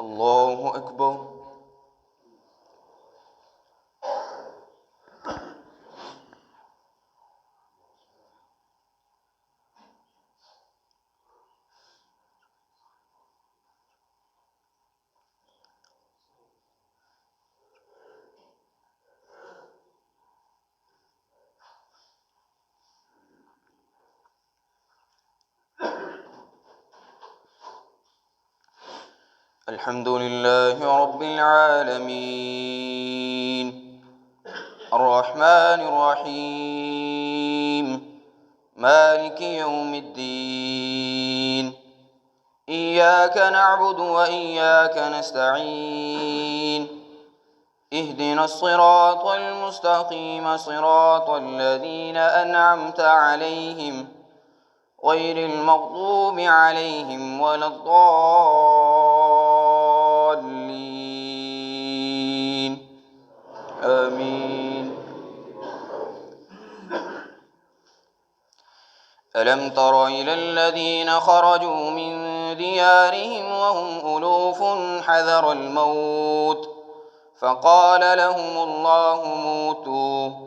الله أكبر. الحمد لله رب العالمين، الرحمن الرحيم، مالك يوم الدين. إياك نعبد وإياك نستعين، اهدنا الصراط المستقيم، صراط الذين أنعمت عليهم غير المغضوب عليهم ولا الضالين. آمين. ألم تر إلى الذين خرجوا من ديارهم وهم ألوف حذر الموت فقال لهم الله موتوا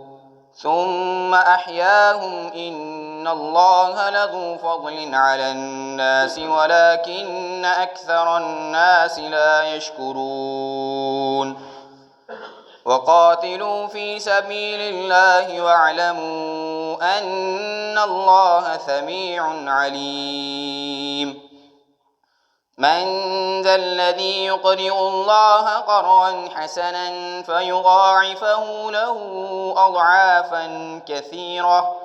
ثم أحياهم، إن الله لذو فضل على الناس ولكن أكثر الناس لا يشكرون. وقاتلوا في سبيل الله واعلموا أن الله سميع عليم. من ذا الذي يقرض الله قرضا حسنا فيضاعفه له أضعافا كثيرة،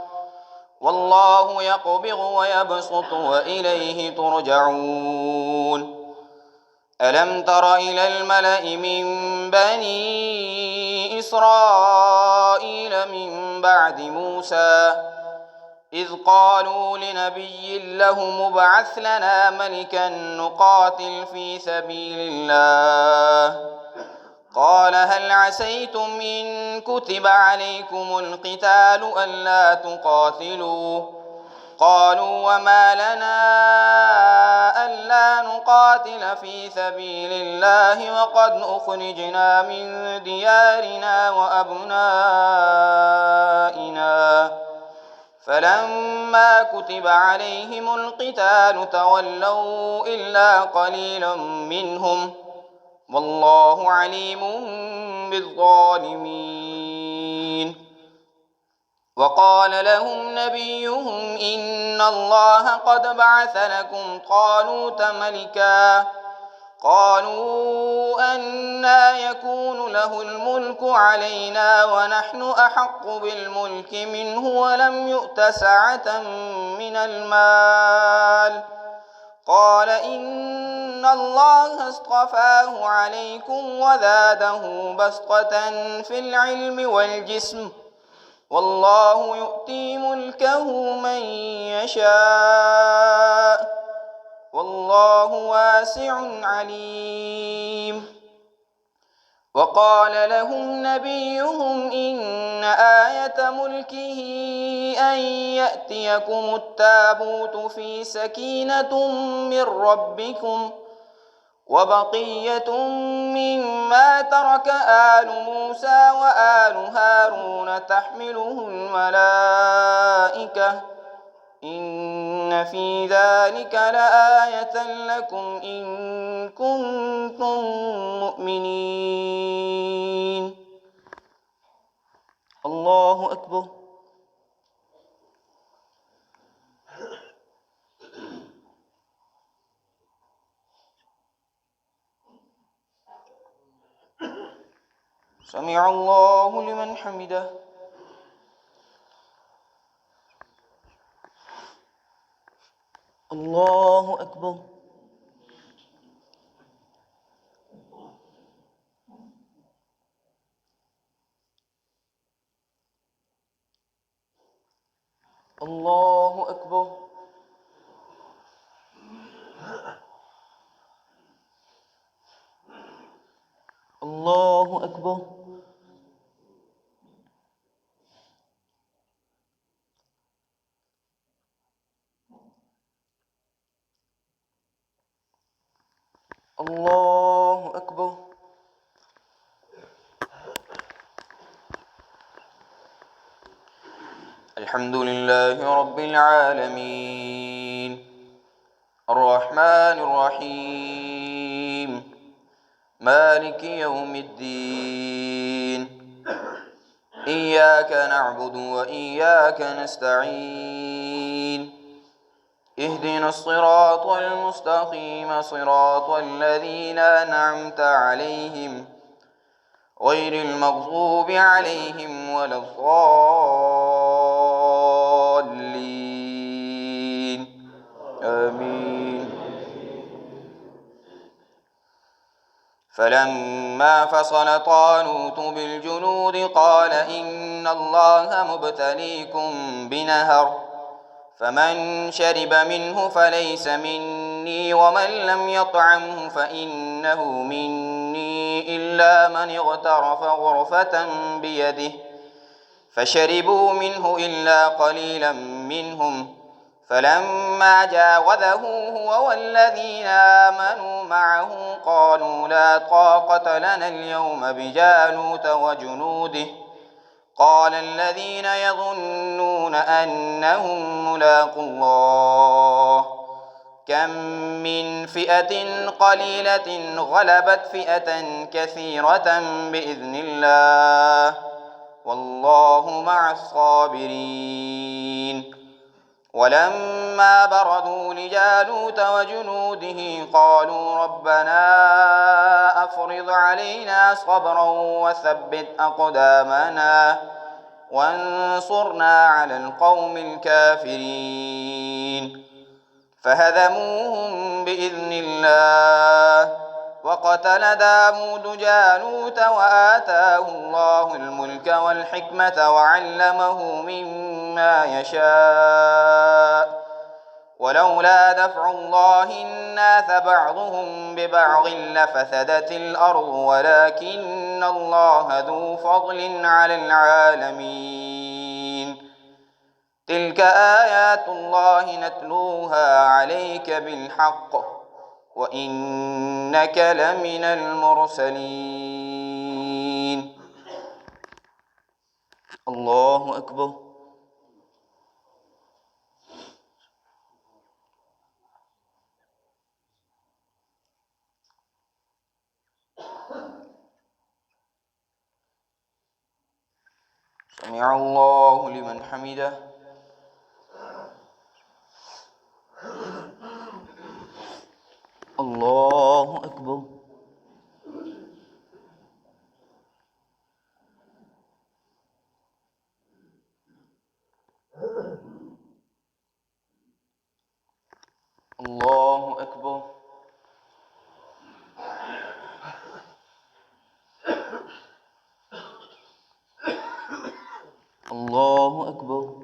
والله يقبض ويبسط وإليه ترجعون. ألم تر إلى الملأ من بني إسرائيل من بعد موسى إذ قالوا لنبي له مبعث لنا ملكا نقاتل في سبيل الله، قال هل عسيتم إن كتب عليكم القتال ألا تقاتلوا؟ قالوا وما لنا ألا نقاتل في سبيل الله وقد أخرجنا من ديارنا وأبنائنا. فلما كتب عليهم القتال تولوا إلا قليلا منهم، والله عليم بالظالمين. وقال لهم نبيهم إن الله قد بعث لكم طالوت ملكا. قالوا أنى يكون له الملك علينا ونحن أحق بالملك منه ولم يؤت سعة من المال. قال إن الله اصطفاه عليكم وزاده بسطة في العلم والجسم، والله يؤتي ملكه من يشاء، والله واسع عليم. وقال لهم نبيهم إن آية ملكه أن يأتيكم التابوت في سكينة من ربكم وبقية مما ترك آل موسى وآل هارون تحمله الملائكة، إن في ذلك لآية لكم إن كنتم مؤمنين. الله أكبر. سمع الله لمن حمده. الله أكبر. الله أكبر. الله أكبر. الله الحمد لله رب العالمين الرحمن الرحيم مالك يوم الدين إياك نعبد وإياك نستعين اهدنا الصراط المستقيم صراط الذين أنعمت عليهم غير المغضوب عليهم ولا الضالين آمين. فلما فصل طالوت بالجنود قال إن الله مبتليكم بنهر فمن شرب منه فليس مني ومن لم يطعمه فإنه مني إلا من اغترف غرفة بيده فشربوا منه إلا قليلا منهم فلما جاوزه هو والذين آمنوا معه قالوا لا طاقة لنا اليوم بجالوت وجنوده قال الذين يظنون أنهم ملاقو الله كم من فئة قليلة غلبت فئة كثيرة بإذن الله والله مع الصابرين. ولما بردوا لجالوت وجنوده قالوا ربنا أفرض علينا صبرا وثبت أقدامنا وانصرنا على القوم الكافرين فهزموهم بإذن الله وقتل داود جالوت وآتاه الله الملك والحكمة وعلمه مما يشاء ولولا دفع الله الناس بعضهم ببعض لفسدت الأرض ولكن الله ذو فضل على العالمين. تلك آيات الله نتلوها عليك بالحق وإنك لمن المرسلين. الله أكبر. سمع الله لمن حمده. الله أكبر. الله أكبر. الله أكبر.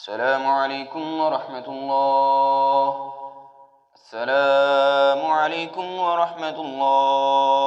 السلام عليكم ورحمة الله. السلام عليكم ورحمة الله.